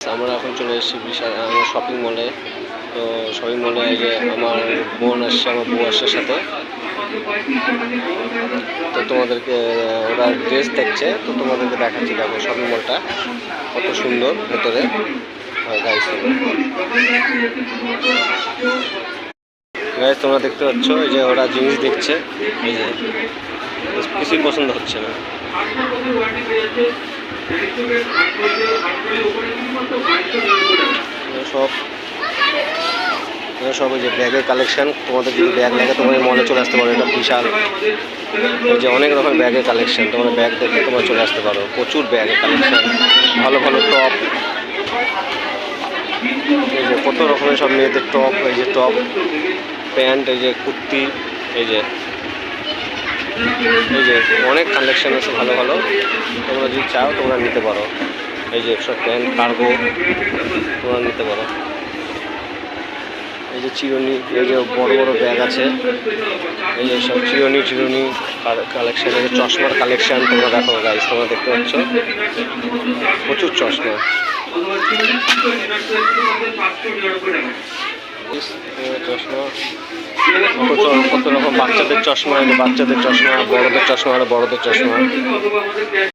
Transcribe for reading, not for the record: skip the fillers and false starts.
আমরা এখন চলে এসেছি বিশাল আমার শপিং মলে। তো শপিং মলে এই যে আমার বোন আসছে, আমার বউ আসছে সাথে। তো তোমাদেরকে ওরা ড্রেস দেখছে, তো তোমাদেরকে দেখাচ্ছি। দেখো শপিং মলটা কত সুন্দর ভেতরে। গাইস গাইস তোমরা দেখতে পাচ্ছ এই যে ওরা জিনিস দেখছে, এই যে কিছুই পছন্দ হচ্ছে না। সব সব ওই যে ব্যাগের কালেকশন। তোমাদের যদি ব্যাগ লাগে তোমরা মলে চলে আসতে পারো, এটা বিশাল। এই যে অনেক রকমের ব্যাগের কালেকশন, তোমরা ব্যাগ দেখে তোমরা চলে আসতে পারো। প্রচুর ব্যাগের কালেকশন, ভালো ভালো টপ। এই যে কত রকমের সব মেয়েদের টপ, এই যে টপ প্যান্ট, এই যে কুর্তি, এই যে অনেক কালেকশন আছে ভালো ভালো। তোমরা যদি চাও তোমরা নিতে পারো। এই যে সব প্যান্ট কার্গো তোমরা নিতে পারো। এই যে চিরুনি, এই যে বড় বড় ব্যাগ আছে। এই যে সব চিরুনি কালেকশন, এই যে চশমার কালেকশন তোমরা দেখো গাইস, তোমরা দেখতে পাচ্ছ প্রচুর চশমা। কত রকম বাচ্চাদের চশমা, বড়দের চশমা, বড়দের চশমা।